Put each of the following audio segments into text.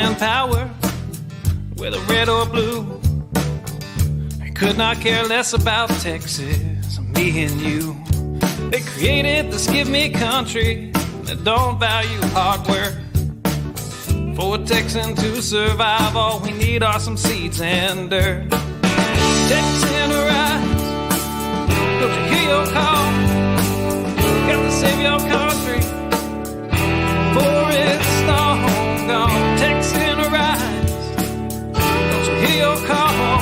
in power, whether red or blue. They could not care less about Texas, me and you. They created this give me country that don't value hard work. For a Texan to survive, all we need are some seeds and dirt. Texan rise, don't you hear your call? Got to save your country before it's long gone. Texan rise, don't you hear your call?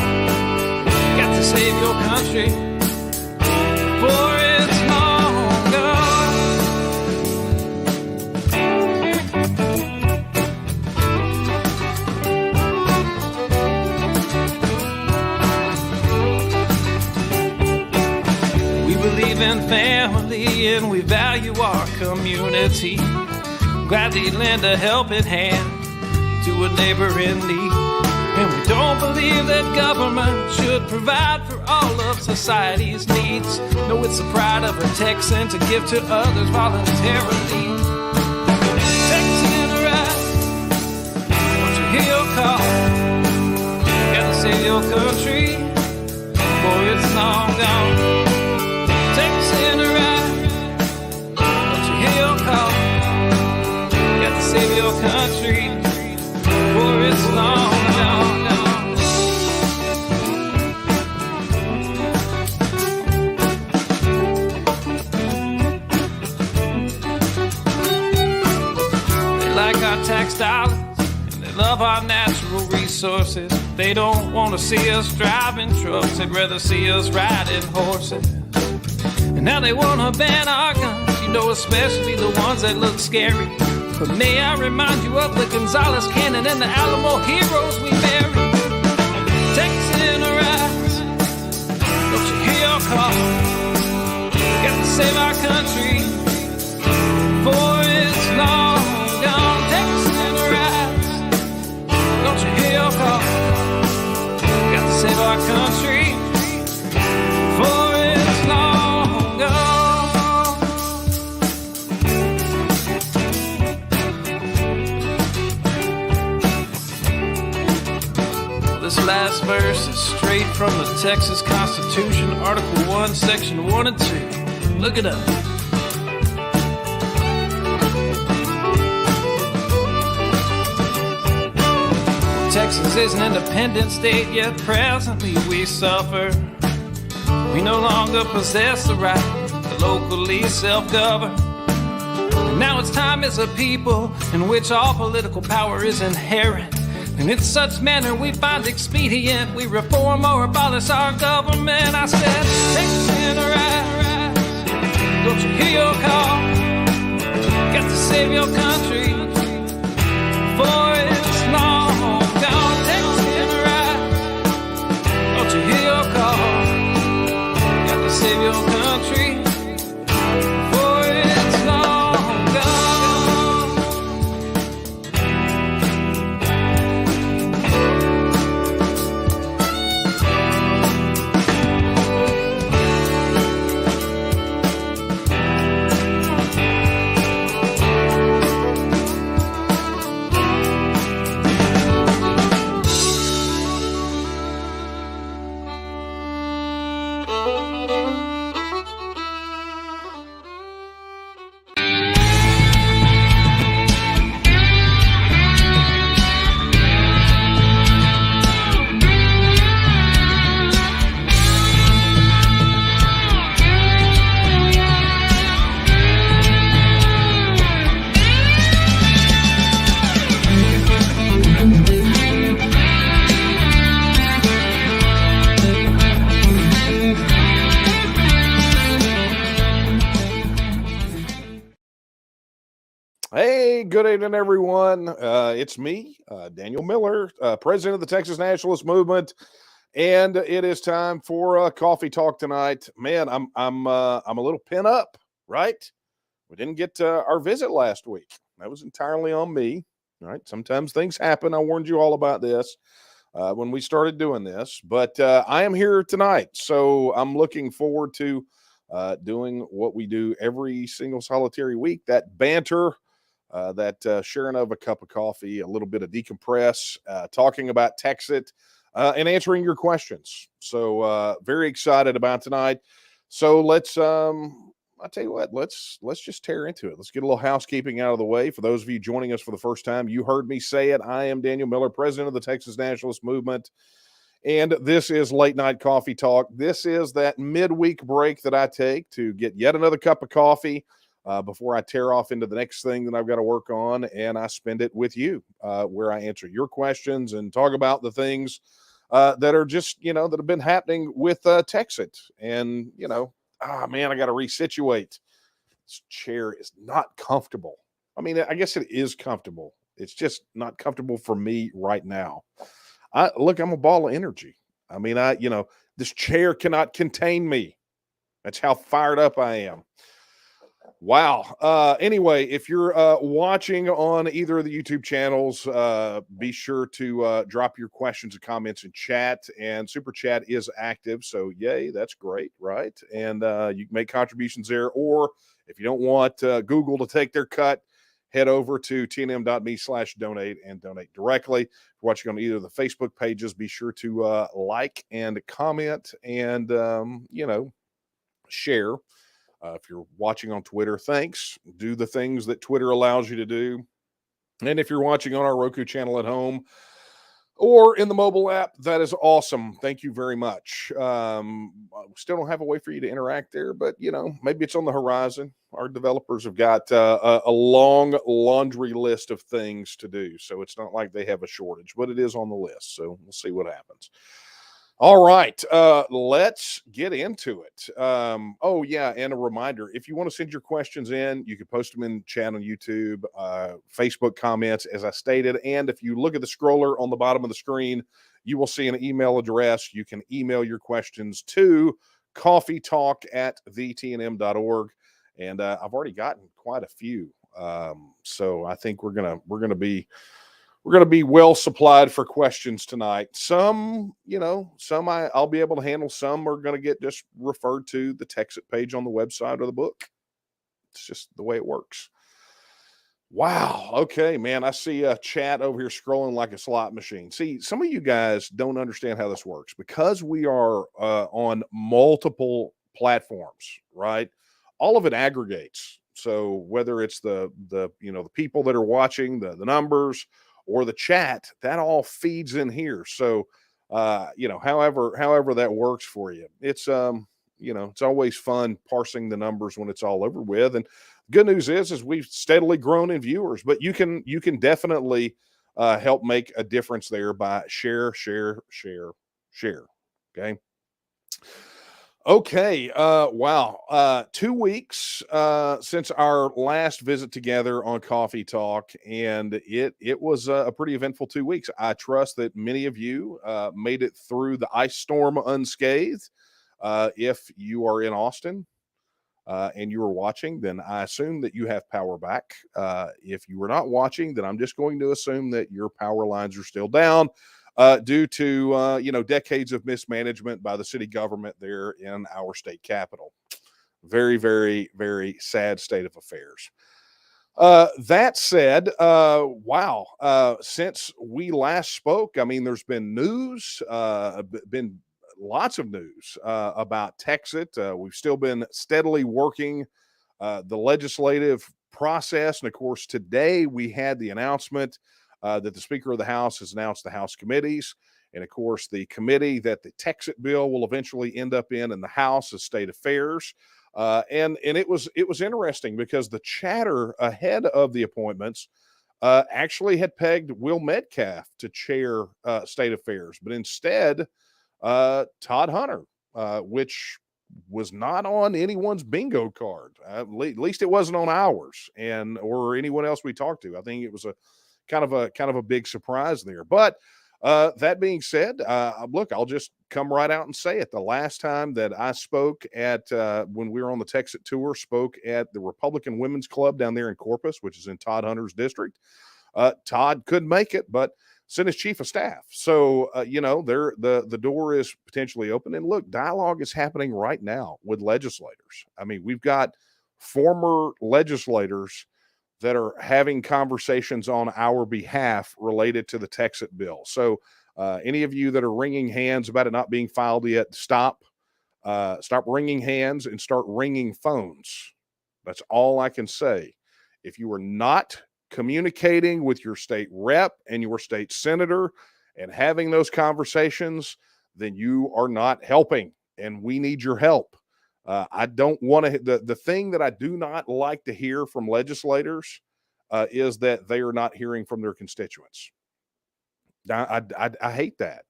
Got to save your country before it's long gone. We believe in family and we value our community. Gladly lend a helping hand to a neighbor in need. And we don't believe that government should provide for all of society's needs. No, it's the pride of a Texan to give to others voluntarily. Texan rise, don't you hear your call? Gotta save your country before it's long gone. Texan rise, don't you hear your call? Gotta save your country before it's long gone. They like our tax dollars and they love our natural resources. They don't want to see us driving trucks, they'd rather see us riding horses. And now they want to ban our guns, you know, especially the ones that look scary. But may I remind you of the Gonzales Cannon and the Alamo heroes we buried. Texan rise, don't you hear your call? Got to save our country before it's long gone. Texan rise, don't you hear your call? Got to save our country before it's long gone. This last verse is straight from the Texas Constitution, Article 1, Section 1 and 2. Look it up. Texas is an independent state, yet presently we suffer. We no longer possess the right to locally self-govern. And now it's time as a people in which all political power is inherent. And in such manner we find expedient, we reform or abolish our government. I said, Texan rise, don't you hear your call? Got to save your country before it's long gone. Texan rise, don't you hear your call? Got to save your country before it's long gone. Hey, good evening, everyone. It's me, Daniel Miller, president of the Texas Nationalist Movement, and it is time for coffee talk tonight. Man, I'm a little pent up, right? We didn't get our visit last week. That was entirely on me, right? Sometimes things happen. I warned you all about this when we started doing this, but I am here tonight, so I'm looking forward to doing what we do every single solitary week, that banter sharing of a cup of coffee, a little bit of decompress, talking about TEXIT, and answering your questions. So very excited about tonight. So I tell you what, let's just tear into it. Let's get a little housekeeping out of the way. For those of you joining us for the first time, you heard me say it. I am Daniel Miller, president of the Texas Nationalist Movement. And this is Late Night Coffee Talk. This is that midweek break that I take to get yet another cup of coffee before I tear off into the next thing that I've got to work on. And I spend it with you, where I answer your questions and talk about the things that are just, that have been happening with TEXIT. And, man, I got to resituate. This chair is not comfortable. I mean, I guess it is comfortable. It's just not comfortable for me right now. I'm a ball of energy. I mean, this chair cannot contain me. That's how fired up I am. Wow. Anyway, if you're watching on either of the YouTube channels, be sure to drop your questions and comments in chat. And Super Chat is active. So, yay, that's great, right? And you can make contributions there. Or if you don't want Google to take their cut, head over to tnm.me/donate and donate directly. If you're watching on either of the Facebook pages, be sure to like and comment and, share. If you're watching on Twitter, thanks. Do the things that Twitter allows you to do. And if you're watching on our Roku channel at home or in the mobile app, that is awesome. Thank you very much. Still don't have a way for you to interact there, but, maybe it's on the horizon. Our developers have got a long laundry list of things to do. So it's not like they have a shortage, but it is on the list. So we'll see what happens. All right, let's get into it. Oh, yeah, and a reminder, if you want to send your questions in, you can post them in chat on YouTube, Facebook comments, as I stated. And if you look at the scroller on the bottom of the screen, you will see an email address. You can email your questions to coffeetalk@thetnm.org. And I've already gotten quite a few. So I think we're gonna be well supplied for questions tonight. Some I'll be able to handle. Some are going to get just referred to the TEXIT page on the website or the book. It's just the way it works. Wow. Okay, man. I see a chat over here scrolling like a slot machine. See, some of you guys don't understand how this works because we are on multiple platforms, right? All of it aggregates. So whether it's the people that are watching, the numbers, or the chat, that all feeds in here. So, however that works for you, it's it's always fun parsing the numbers when it's all over with. And good news is we've steadily grown in viewers, but you can definitely help make a difference there by share. Okay. Okay. Wow. 2 weeks since our last visit together on Coffee Talk, and it was a pretty eventful 2 weeks. I trust that many of you made it through the ice storm unscathed. If you are in Austin and you are watching, then I assume that you have power back. If you were not watching, then I'm just going to assume that your power lines are still down. Due to decades of mismanagement by the city government there in our state capital. Very, very, very sad state of affairs. That said, wow, since we last spoke, I mean, there's been news, been lots of news about TEXIT. We've still been steadily working the legislative process. And of course, today we had the announcement that the Speaker of the House has announced the House committees. And of course, the committee that the TEXIT bill will eventually end up in the House is State Affairs. And it was interesting because the chatter ahead of the appointments actually had pegged Will Metcalf to chair State Affairs, but instead Todd Hunter, which was not on anyone's bingo card. At least it wasn't on ours or anyone else we talked to. I think it was a kind of a big surprise there. But that being said, look, I'll just come right out and say it. The last time that I spoke at when we were on the TEXIT tour, spoke at the Republican Women's Club down there in Corpus, which is in Todd Hunter's district. Todd couldn't make it, but sent his chief of staff. So the door is potentially open. And look, dialogue is happening right now with legislators. I mean, we've got former legislators that are having conversations on our behalf related to the TEXIT bill. So, any of you that are wringing hands about it not being filed yet, stop. Stop wringing hands and start ringing phones. That's all I can say. If you are not communicating with your state rep and your state senator and having those conversations, then you are not helping, and we need your help. I don't want to. The thing that I do not like to hear from legislators is that they are not hearing from their constituents. I hate that.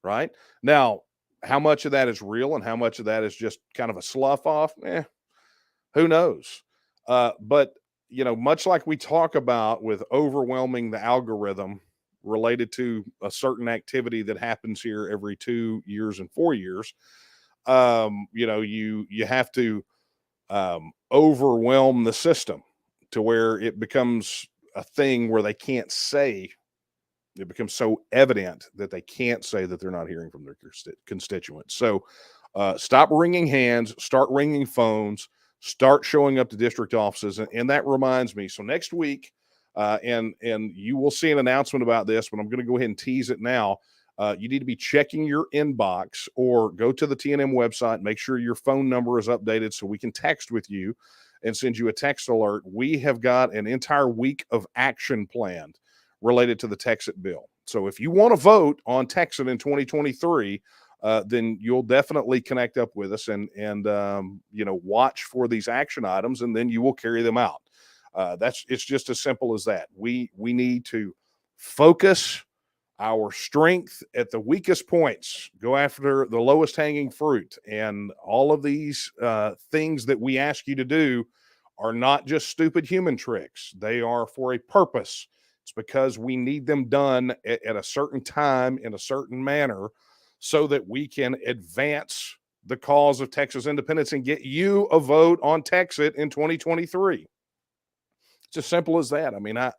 Right now, how much of that is real and how much of that is just kind of a slough off? Who knows? But much like we talk about with overwhelming the algorithm related to a certain activity that happens here every 2 years and 4 years, you have to overwhelm the system to where it becomes a thing where they can't say. It becomes so evident that they can't say that they're not hearing from their constituents. So stop wringing hands, start ringing phones, start showing up to district offices. And that reminds me. So next week, and you will see an announcement about this, but I'm going to go ahead and tease it now. You need to be checking your inbox or go to the TNM website, make sure your phone number is updated so we can text with you and send you a text alert. We have got an entire week of action planned related to the TEXIT bill. So if you want to vote on TEXIT in 2023, then you'll definitely connect up with us and watch for these action items, and then you will carry them out. It's just as simple as that. We need to focus our strength at the weakest points, go after the lowest hanging fruit, and all of these things that we ask you to do are not just stupid human tricks. They are for a purpose. It's because we need them done at a certain time in a certain manner so that we can advance the cause of Texas independence and get you a vote on TEXIT in 2023. It's as simple as that. I mean, I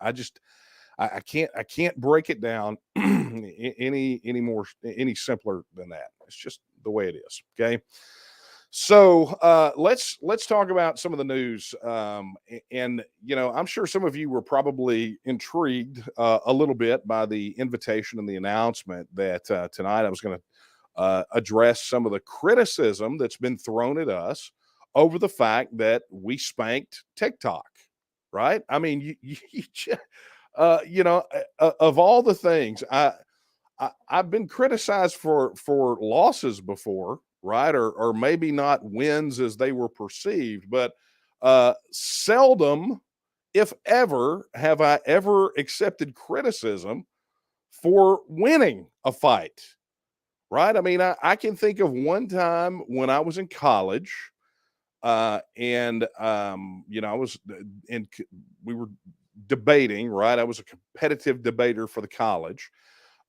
can't break it down any simpler than that. It's just the way it is. Okay. So let's talk about some of the news. And I'm sure some of you were probably intrigued a little bit by the invitation and the announcement that tonight I was going to address some of the criticism that's been thrown at us over the fact that we spanked TikTok. Right? I mean, of all the things, I've been criticized for losses before, right? Or maybe not wins as they were perceived, but seldom, if ever, have I ever accepted criticism for winning a fight, right? I mean, I can think of one time when I was in college, and I was we were debating, right? I was a competitive debater for the college.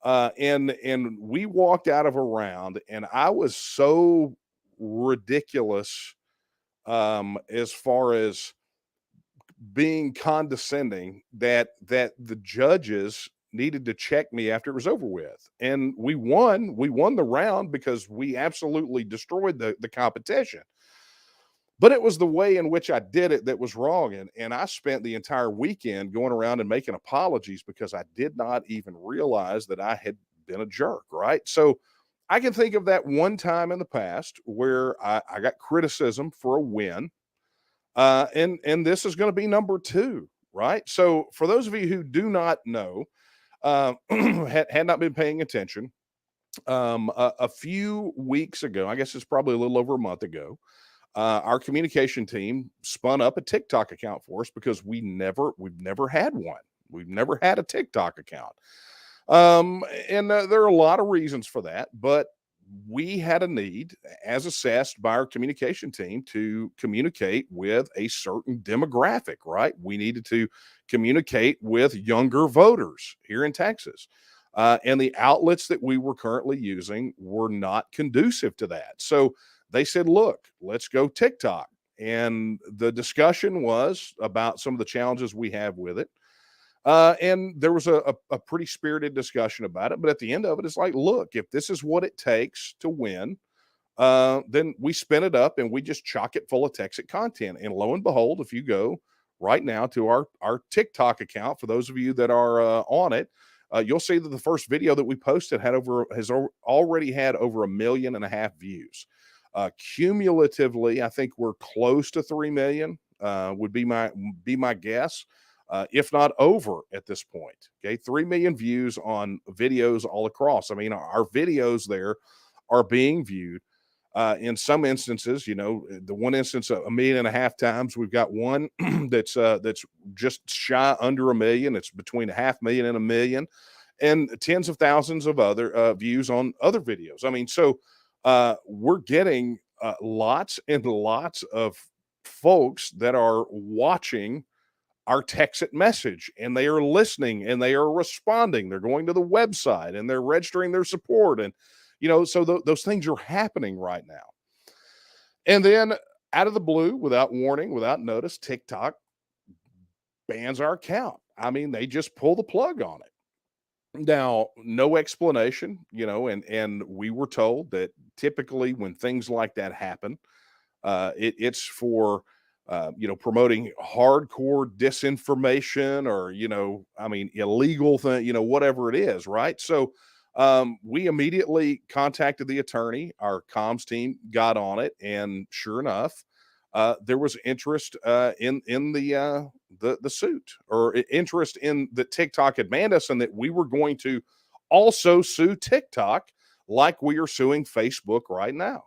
And we walked out of a round, and I was so ridiculous as far as being condescending that the judges needed to check me after it was over with. And we won the round because we absolutely destroyed the competition. But it was the way in which I did it that was wrong. And I spent the entire weekend going around and making apologies because I did not even realize that I had been a jerk, right? So I can think of that one time in the past where I got criticism for a win. And this is going to be number two, right? So for those of you who do not know, had not been paying attention, a few weeks ago, I guess it's probably a little over a month ago, our communication team spun up a TikTok account for us because we've never had one. We've never had a TikTok account. And there are a lot of reasons for that, but we had a need as assessed by our communication team to communicate with a certain demographic, right? We needed to communicate with younger voters here in Texas. And the outlets that we were currently using were not conducive to that. So they said, look, let's go TikTok. And the discussion was about some of the challenges we have with it. And there was a pretty spirited discussion about it. But at the end of it, it's like, look, if this is what it takes to win, then we spin it up and we just chock it full of TEXIT content. And lo and behold, if you go right now to our TikTok account. For those of you that are on it, you'll see that the first video that we posted already had over 1.5 million views. Cumulatively, I think we're close to 3 million. Would be my guess, if not over at this point. Okay, 3 million views on videos all across. I mean, our videos there are being viewed. In some instances, the one instance 1.5 million times. We've got one that's just shy under 1 million. It's between 500,000 and 1 million, and tens of thousands of other views on other videos. I mean, so we're getting lots and lots of folks that are watching our TEXIT message, and they are listening and they are responding. They're going to the website and they're registering their support. And, so those things are happening right now. And then out of the blue, without warning, without notice, TikTok bans our account. I mean, they just pull the plug on it. Now, no explanation, and we were told that typically when things like that happen, it's for promoting hardcore disinformation or illegal thing, whatever it is, right? So we immediately contacted the attorney. Our comms team got on it, and sure enough, there was interest in the suit, or interest in that TikTok had banned us, and that we were going to also sue TikTok like we are suing Facebook right now,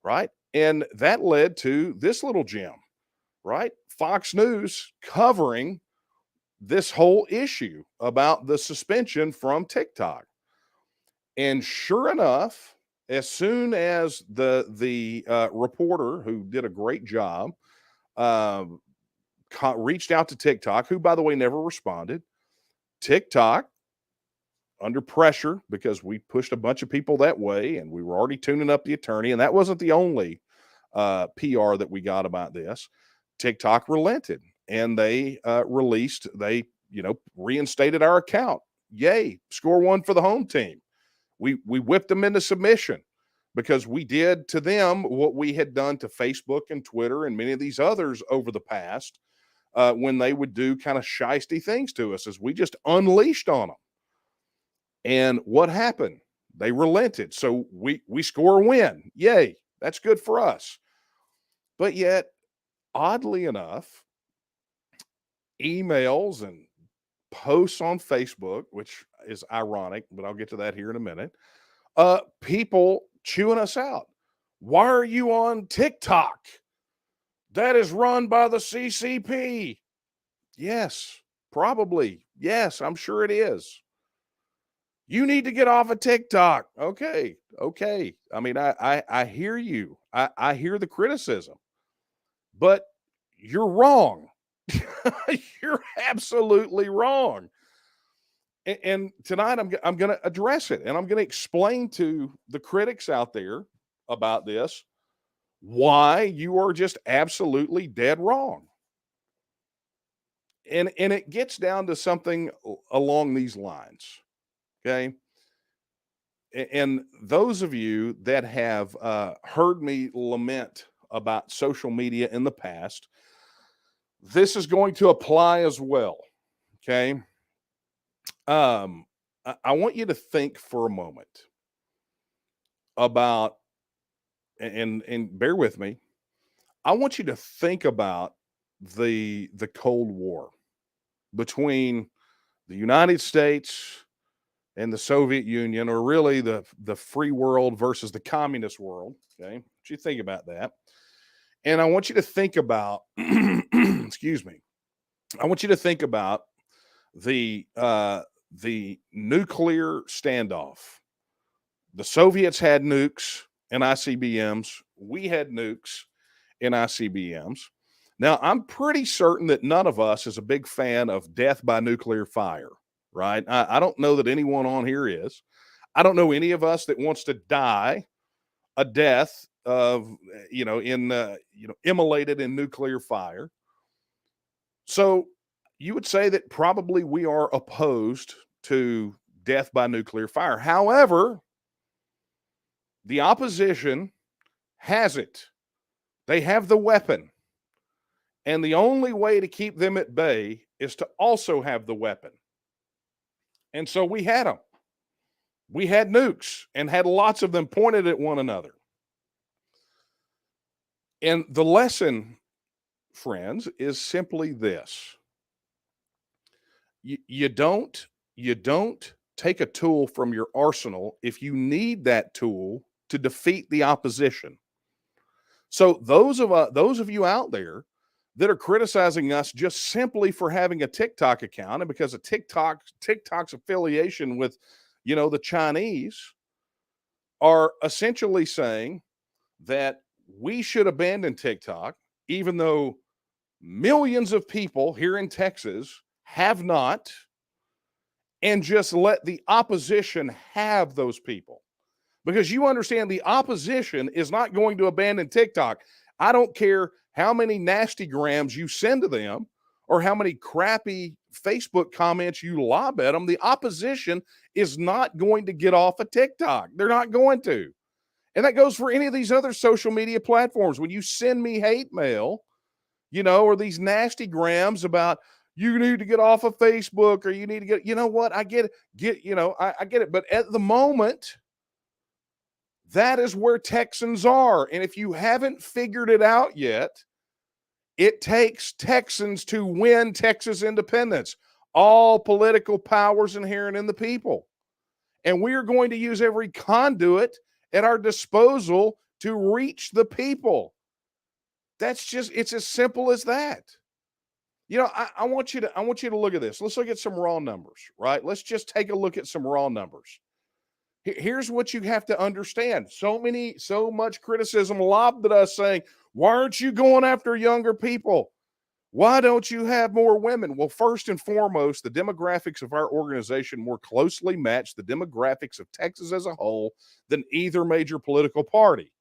right? And that led to this little gem, right? Fox News covering this whole issue about the suspension from TikTok. And sure enough, as soon as the reporter, who did a great job, reached out to TikTok, who, by the way, never responded, TikTok, under pressure, because we pushed a bunch of people that way and we were already tuning up the attorney, and that wasn't the only PR that we got about this. TikTok relented, and they reinstated our account. Yay, score one for the home team. We whipped them into submission, because we did to them what we had done to Facebook and Twitter and many of these others over the past, when they would do kind of shisty things to us, as we just unleashed on them. And what happened? They relented. So we score a win. Yay, that's good for us. But yet, oddly enough, emails and posts on Facebook, which is ironic, but I'll get to that here in a minute, people chewing us out. Why are you on TikTok? That is run by the CCP. Yes, probably. Yes, I'm sure it is. You need to get off of TikTok. Okay. I mean, I hear you. I hear the criticism, but you're wrong. You're absolutely wrong. And tonight I'm going to address it, and I'm going to explain to the critics out there about this why you are just absolutely dead wrong. And it gets down to something along these lines. Okay. And those of you that have heard me lament about social media in the past, this is going to apply as well. Okay. I want you to think for a moment about, and bear with me, I want you to think about the Cold War between the United States and the Soviet Union, or really the free world versus the communist world. Okay, what you think about that? And I want you to think about, excuse me, I want you to think about the nuclear standoff. The Soviets had nukes and ICBMs. We had nukes and ICBMs. Now, I'm pretty certain that none of us is a big fan of death by nuclear fire, right? I don't know that anyone on here is. I don't know any of us that wants to die a death of, immolated in nuclear fire. So you would say that probably we are opposed to death by nuclear fire. However, the opposition has it. They have the weapon. And the only way to keep them at bay is to also have the weapon. And so we had them. We had nukes and had lots of them pointed at one another. And the lesson, friends, is simply this. You don't take a tool from your arsenal if you need that tool to defeat the opposition. So those of you out there that are criticizing us just simply for having a TikTok account and because of TikTok's affiliation with, the Chinese, are essentially saying that we should abandon TikTok, even though millions of people here in Texas have not, and just let the opposition have those people. Because you understand the opposition is not going to abandon TikTok. I don't care how many nasty grams you send to them or how many crappy Facebook comments you lob at them. The opposition is not going to get off of TikTok. They're not going to. And that goes for any of these other social media platforms. When you send me hate mail, or these nasty grams about you need to get off of Facebook or you need to get, you know what? I get it. I get it. But at the moment, that is where Texans are. And if you haven't figured it out yet, it takes Texans to win Texas independence. All political powers inherent in the people. And we are going to use every conduit at our disposal to reach the people. It's as simple as that. I want you to look at this. Let's look at some raw numbers, right? Let's just take a look at some raw numbers. Here's what you have to understand. So much criticism lobbed at us saying, why aren't you going after younger people? Why don't you have more women? Well, first and foremost, the demographics of our organization more closely match the demographics of Texas as a whole than either major political party.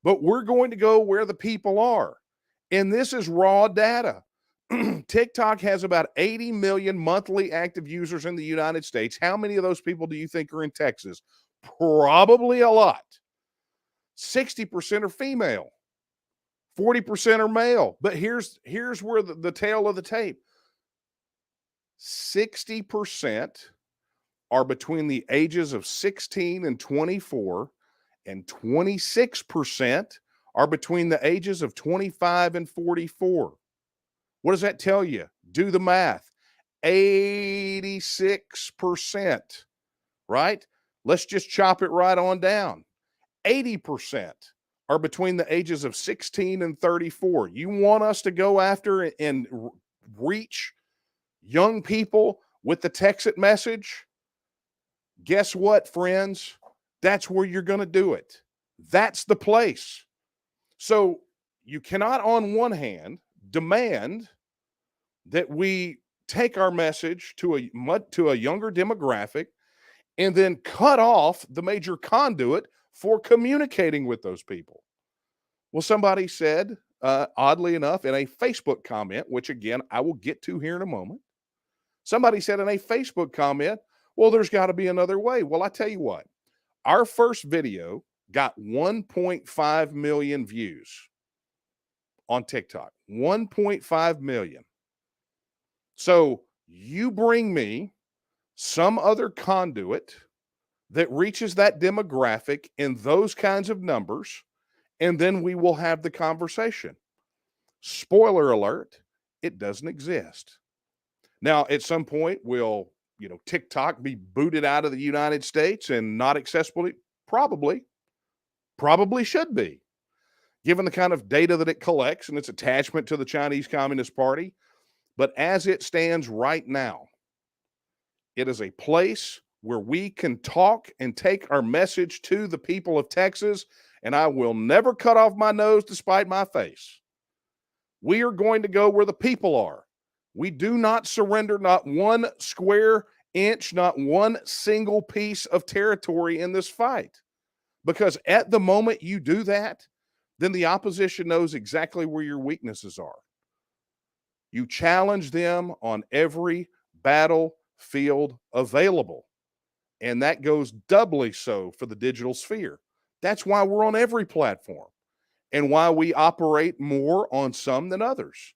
But we're going to go where the people are. And this is raw data. TikTok has about 80 million monthly active users in the United States. How many of those people do you think are in Texas? Probably a lot. 60% are female. 40% are male. But here's where the tail of the tape. 60% are between the ages of 16 and 24, and 26% are between the ages of 25 and 44. What does that tell you? Do the math. 86%, right? Let's just chop it right on down. 80% are between the ages of 16 and 34. You want us to go after and reach young people with the TEXIT message? Guess what, friends? That's where you're going to do it. That's the place. So you cannot, on one hand, demand that we take our message to a younger demographic and then cut off the major conduit for communicating with those people. Well, somebody said, oddly enough, in a Facebook comment, which again, I will get to here in a moment, somebody said in a Facebook comment, well, there's got to be another way. Well, I tell you what, our first video got 1.5 million views on TikTok. 1.5 million. So you bring me some other conduit that reaches that demographic in those kinds of numbers, and then we will have the conversation. Spoiler alert, it doesn't exist. Now, at some point, will TikTok be booted out of the United States and not accessible? Probably should be, given the kind of data that it collects and its attachment to the Chinese Communist Party. But as it stands right now, it is a place where we can talk and take our message to the people of Texas, and I will never cut off my nose to spite my face. We are going to go where the people are. We do not surrender not one square inch, not one single piece of territory in this fight. Because at the moment you do that, then the opposition knows exactly where your weaknesses are. You challenge them on every battlefield available. And that goes doubly so for the digital sphere. That's why we're on every platform. and why we operate more on some than others,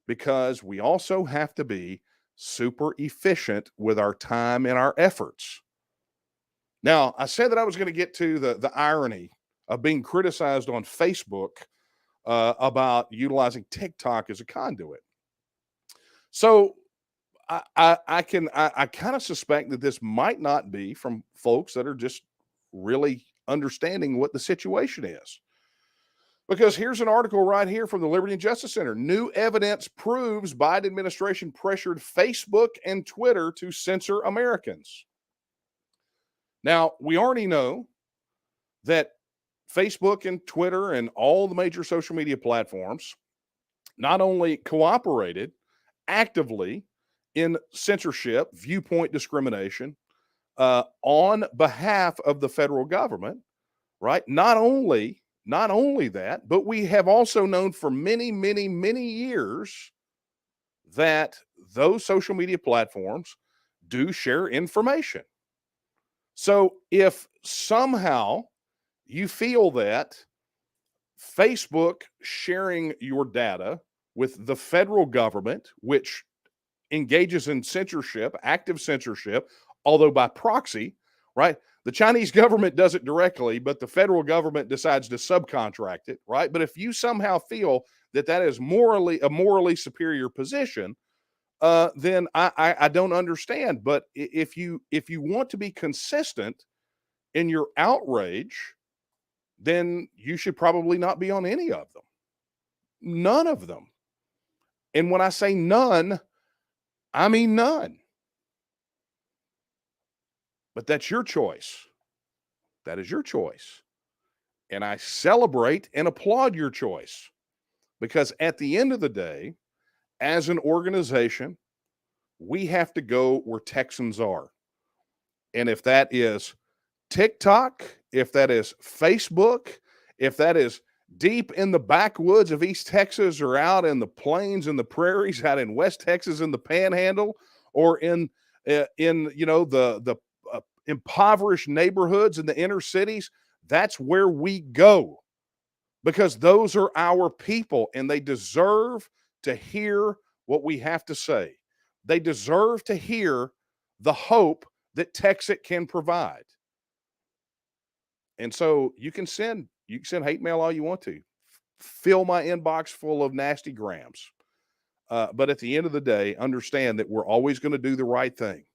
because we also have to be super efficient with our time and our efforts. Now, I said that I was going to get to the irony of being criticized on Facebook about utilizing TikTok as a conduit. So I kind of suspect that this might not be from folks that are just really understanding what the situation is. Because here's an article right here from the Liberty and Justice Center. New evidence proves Biden administration pressured Facebook and Twitter to censor Americans. Now, we already know that Facebook and Twitter and all the major social media platforms not only cooperated actively in censorship, viewpoint discrimination on behalf of the federal government, right? Not only that, but we have also known for many, many, many years that those social media platforms do share information. So if somehow you feel that Facebook sharing your data with the federal government, which engages in censorship, active censorship, although by proxy, right? The Chinese government does it directly, but the federal government decides to subcontract it, right? But if you somehow feel that that is a morally superior position, then I don't understand. But if you want to be consistent in your outrage, then you should probably not be on any of them. None of them. And when I say none, I mean none. But that's your choice. That is your choice. And I celebrate and applaud your choice, because at the end of the day, as an organization, we have to go where Texans are. And if that is TikTok, if that is Facebook, if that is deep in the backwoods of East Texas, or out in the plains and the prairies out in West Texas in the Panhandle, or in the impoverished neighborhoods in the inner cities, that's where we go, because those are our people and they deserve to hear what we have to say. They deserve to hear the hope that TEXIT can provide. And so you can send hate mail all you want to. Fill my inbox full of nasty grams. But at the end of the day, understand that we're always going to do the right thing.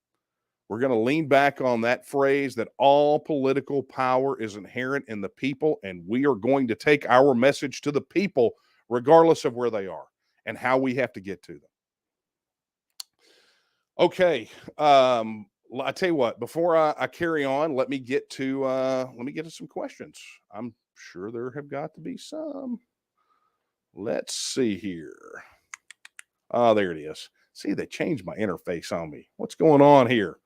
We're going to lean back on that phrase that all political power is inherent in the people, and we are going to take our message to the people regardless of where they are and how we have to get to them. Okay. I tell you what, before I carry on, let me get to some questions. I'm sure there have got to be some. Let's see here. Oh, there it is. See, they changed my interface on me. What's going on here?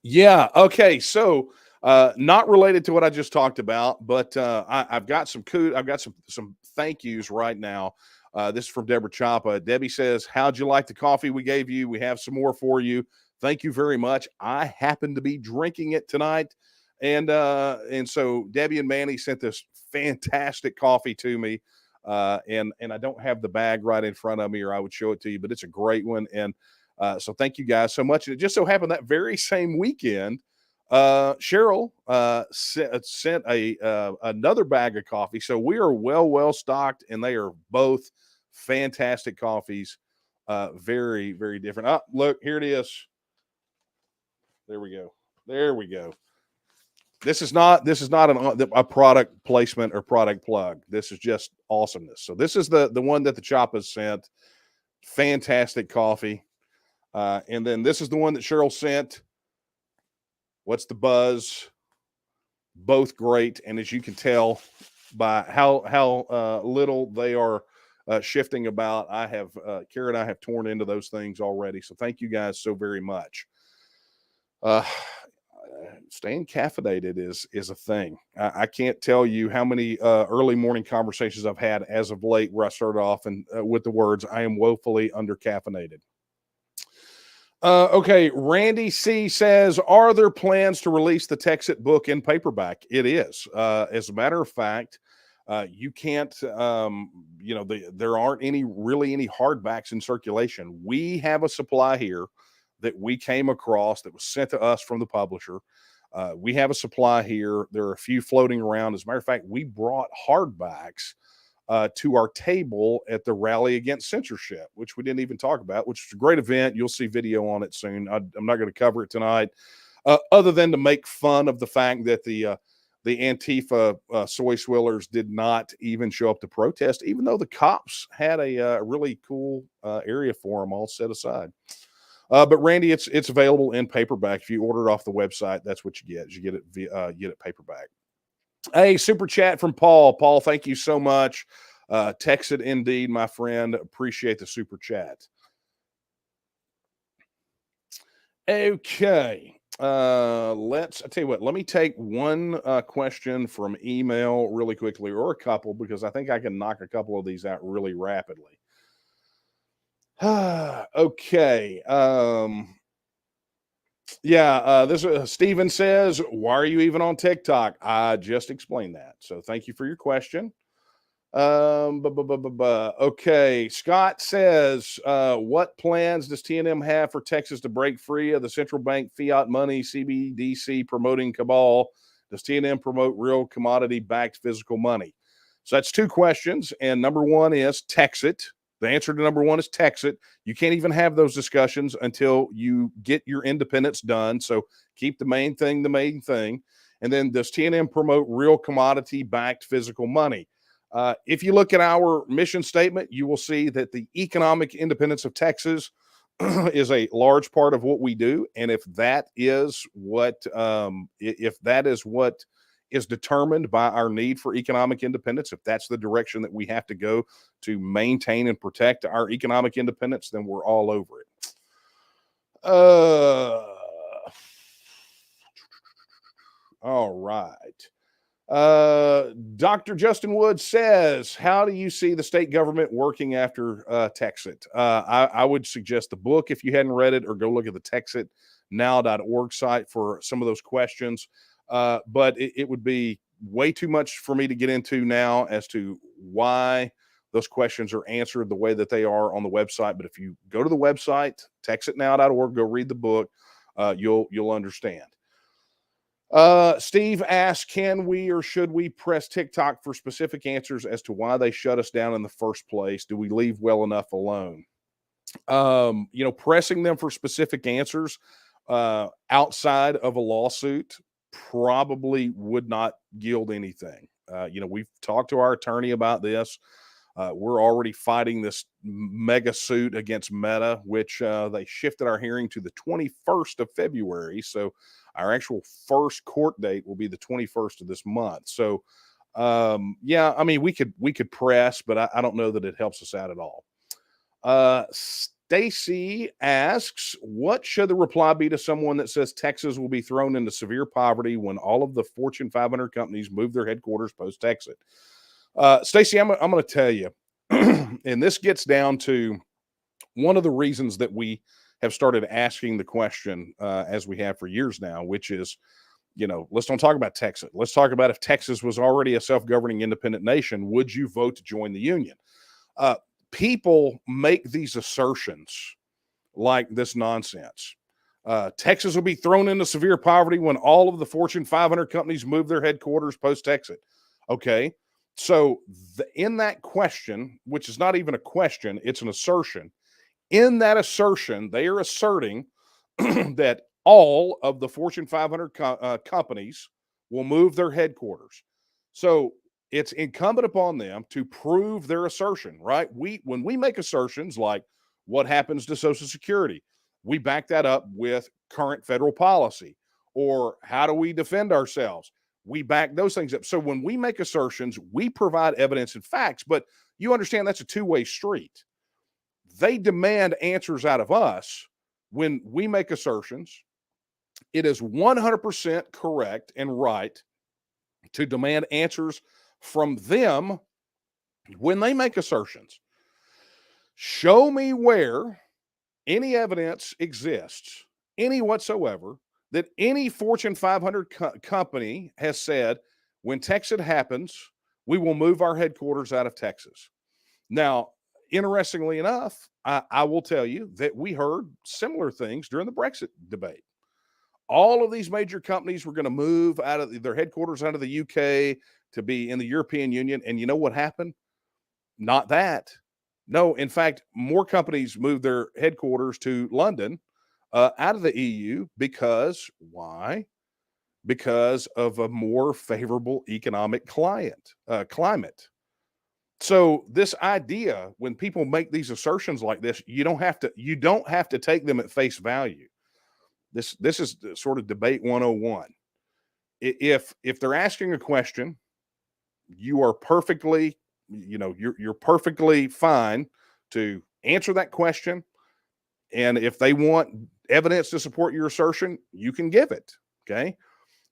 Yeah. Okay. So, not related to what I just talked about, but I've got some thank yous right now. This is from Deborah Chapa. Debbie says, "How'd you like the coffee we gave you? We have some more for you. Thank you very much. I happen to be drinking it tonight." And so Debbie and Manny sent this fantastic coffee to me. And I don't have the bag right in front of me, or I would show it to you, but it's a great one. And so thank you guys so much. And it just so happened that very same weekend, Cheryl sent another bag of coffee. So we are well stocked, and they are both fantastic coffees. Very, very different. Oh, look, here it is. There we go. This is not a product placement or product plug. This is just awesomeness. So this is the one that the Choppas sent. Fantastic coffee. And then this is the one that Cheryl sent. What's the buzz? Both great. And as you can tell by how little they are shifting about, Kara and I have torn into those things already. So thank you guys so very much. Staying caffeinated is a thing. I can't tell you how many early morning conversations I've had as of late where I started off with the words, "I am woefully under caffeinated." Okay, Randy C says, are there plans to release the TEXIT book in paperback? It is. As a matter of fact, you can't, there aren't any hardbacks in circulation. We have a supply here that we came across that was sent to us from the publisher. We have a supply here. There are a few floating around. As a matter of fact, we brought hardbacks to our table at the Rally Against Censorship, which we didn't even talk about, which is a great event. You'll see video on it soon. I'm not going to cover it tonight, other than to make fun of the fact that the Antifa soy swillers did not even show up to protest, even though the cops had a really cool area for them all set aside. But Randy, it's available in paperback. If you order it off the website, that's what you get. You get it paperback. Hey, super chat from Paul. Paul, thank you so much. TEXIT indeed, my friend. Appreciate the super chat. Okay. I tell you what, let me take one question from email really quickly, or a couple, because I think I can knock a couple of these out really rapidly. Okay. This Steven says, why are you even on TikTok? I just explained that. So thank you for your question. Okay. Scott says, what plans does TNM have for Texas to break free of the central bank fiat money CBDC promoting cabal? Does TNM promote real commodity backed physical money? So that's two questions. And number one is TEXIT. The answer to number one is TEXIT. You can't even have those discussions until you get your independence done. So keep the main thing the main thing. And then does TNM promote real commodity backed physical money? If you look at our mission statement, you will see that the economic independence of Texas is a large part of what we do. And if that is what is determined by our need for economic independence, if that's the direction that we have to go to maintain and protect our economic independence, then we're all over it. All right. Dr. Justin Wood says, how do you see the state government working after TEXIT? I would suggest the book if you hadn't read it, or go look at the TEXITnow.org site for some of those questions. But it would be way too much for me to get into now as to why those questions are answered the way that they are on the website. But if you go to the website, TEXITnow.org, go read the book, you'll understand. Steve asks, can we or should we press TikTok for specific answers as to why they shut us down in the first place? Do we leave well enough alone? Pressing them for specific answers outside of a lawsuit probably would not yield anything. We've talked to our attorney about this. We're already fighting this mega suit against Meta, which they shifted our hearing to the 21st of February. So our actual first court date will be the 21st of this month. So, we could press, but I don't know that it helps us out at all. Stacy asks, what should the reply be to someone that says Texas will be thrown into severe poverty when all of the Fortune 500 companies move their headquarters post-Texit? Stacy, I'm going to tell you, and this gets down to one of the reasons that we have started asking the question as we have for years now, which is, let's don't talk about Texas. Let's talk about if Texas was already a self-governing independent nation, would you vote to join the union? People make these assertions like this nonsense. Texas will be thrown into severe poverty when all of the Fortune 500 companies move their headquarters post-Texit. Okay. So in that question, which is not even a question, it's an assertion. In that assertion, they are asserting that all of the Fortune 500 companies will move their headquarters. So it's incumbent upon them to prove their assertion, right? When we make assertions like what happens to Social Security, we back that up with current federal policy, or how do we defend ourselves? We back those things up. So when we make assertions, we provide evidence and facts, but you understand that's a two-way street. They demand answers out of us when we make assertions. It is 100% correct and right to demand answers from them when they make assertions. Show me where any evidence exists, any whatsoever, that any Fortune 500 company has said, when TEXIT happens, we will move our headquarters out of Texas. Now, interestingly enough, I will tell you that we heard similar things during the Brexit debate. All of these major companies were going to move out of their headquarters out of the UK to be in the European Union. And you know what happened? Not that. No, in fact, more companies moved their headquarters to London out of the EU because why? Because of a more favorable economic climate. So this idea, when people make these assertions like this, you don't have to take them at face value. This is sort of debate 101. If they're asking a question, you are perfectly, you're perfectly fine to answer that question. And if they want evidence to support your assertion, you can give it. Okay.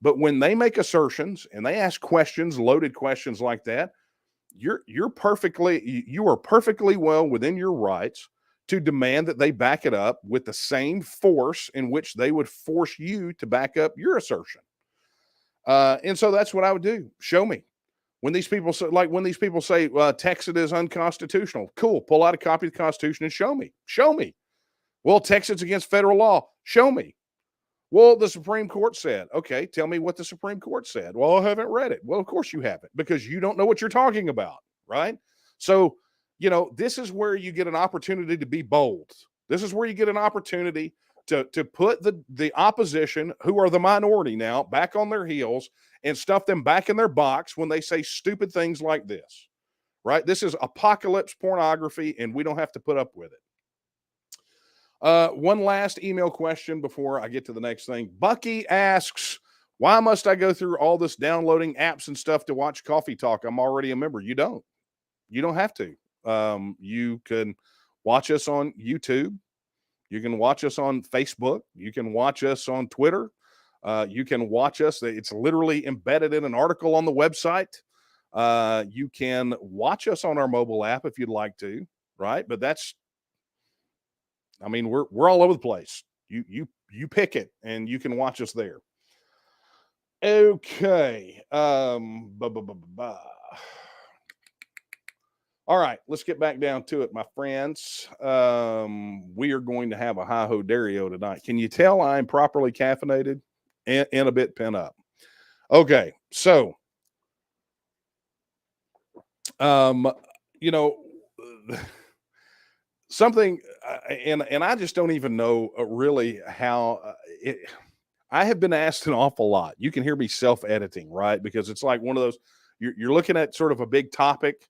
But when they make assertions and they ask questions, loaded questions like that, you are perfectly well within your rights to demand that they back it up with the same force in which they would force you to back up your assertion. And so that's what I would do. Show me. When these people say, TEXIT is unconstitutional, cool. Pull out a copy of the Constitution and show me. Show me. Well, TEXIT's against federal law. Show me. Well, the Supreme Court said, okay, tell me what the Supreme Court said. Well, I haven't read it. Well, of course you haven't, because you don't know what you're talking about, right? So, this is where you get an opportunity to be bold. This is where you get an opportunity to put the opposition, who are the minority now, back on their heels and stuff them back in their box when they say stupid things like this, right? This is apocalypse pornography, and we don't have to put up with it. One last email question before I get to the next thing. Bucky asks, why must I go through all this downloading apps and stuff to watch Coffee Talk? I'm already a member. You don't have to. You can watch us on YouTube. You can watch us on Facebook. You can watch us on Twitter. You can watch us. It's literally embedded in an article on the website. You can watch us on our mobile app if you'd like to, right? But we're all over the place. You pick it and you can watch us there. Okay. All right, let's get back down to it, my friends. We are going to have a hi-ho Dario tonight. Can you tell I'm properly caffeinated and a bit pent up? Okay, so something, and I just don't even know really how I have been asked an awful lot. You can hear me self-editing, right? Because it's like one of those, you're looking at sort of a big topic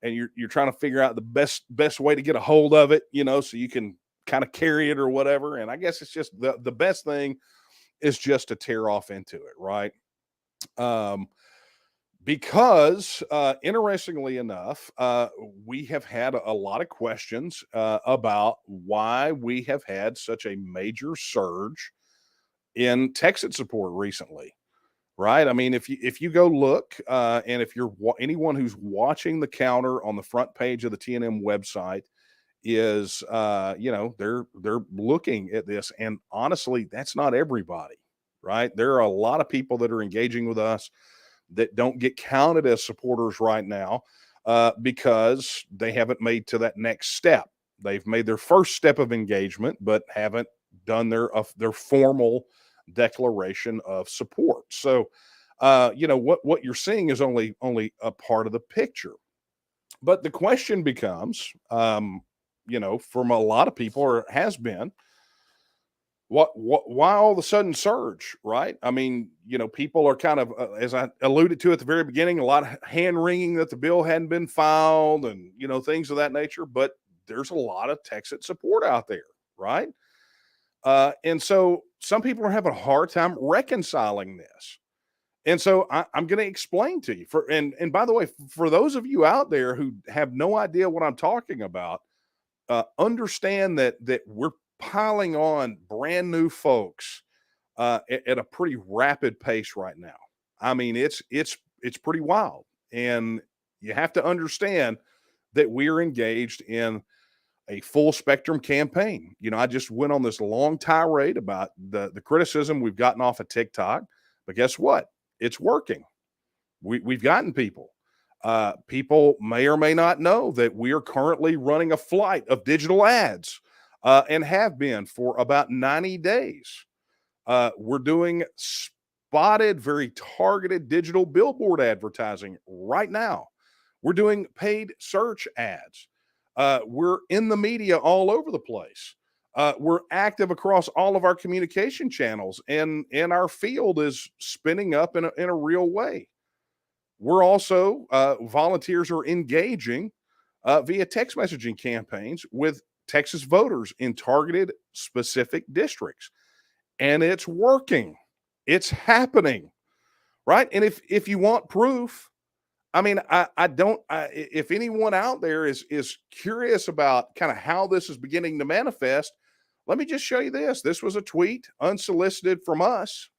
and you're trying to figure out the best way to get a hold of it, so you can kind of carry it or whatever. And I guess it's just the best thing is just to tear off into it, right? Because interestingly enough, we have had a lot of questions about why we have had such a major surge in TEXIT support recently, right? I mean, if you go look, and if you're anyone who's watching the counter on the front page of the TNM website is, they're looking at this, and honestly, that's not everybody, right? There are a lot of people that are engaging with us that don't get counted as supporters right now because they haven't made to that next step. They've made their first step of engagement, but haven't done their formal declaration of support. So, what you're seeing is only a part of the picture. But the question becomes, from a lot of people, or it has been, why all of a sudden surge, right? I mean, people are kind of, as I alluded to at the very beginning, a lot of hand wringing that the bill hadn't been filed and, things of that nature. But there's a lot of TEXIT support out there, right? And so some people are having a hard time reconciling this. And so I'm going to explain to you and by the way, for those of you out there who have no idea what I'm talking about, understand that we're piling on brand new folks at a pretty rapid pace right now. I mean, it's pretty wild, and you have to understand that we're engaged in a full spectrum campaign. You know, I just went on this long tirade about the criticism we've gotten off of TikTok, but guess what? It's working. We've gotten people. People may or may not know that we are currently running a flight of digital ads and have been for about 90 days. We're doing spotted, very targeted digital billboard advertising right now. We're doing paid search ads. We're in the media all over the place. We're active across all of our communication channels, and our field is spinning up in a real way. We're also, volunteers are engaging via text messaging campaigns with Texas voters in targeted specific districts. And it's working. It's happening, right? And if you want proof, I mean, if anyone out there is curious about kind of how this is beginning to manifest, let me just show you this. This was a tweet unsolicited from us,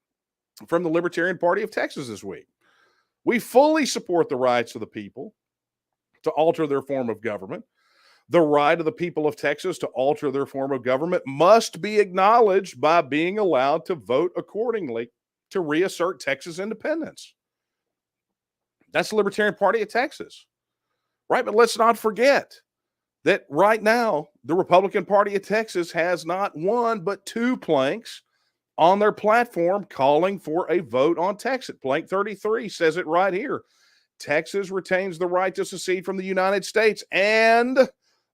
from the Libertarian Party of Texas this week. We fully support the rights of the people to alter their form of government. The right of the people of Texas to alter their form of government must be acknowledged by being allowed to vote accordingly to reassert Texas independence. That's the Libertarian Party of Texas, right? But let's not forget that right now, the Republican Party of Texas has not one, but two planks on their platform calling for a vote on TEXIT. Plank 33 says it right here. Texas retains the right to secede from the United States, and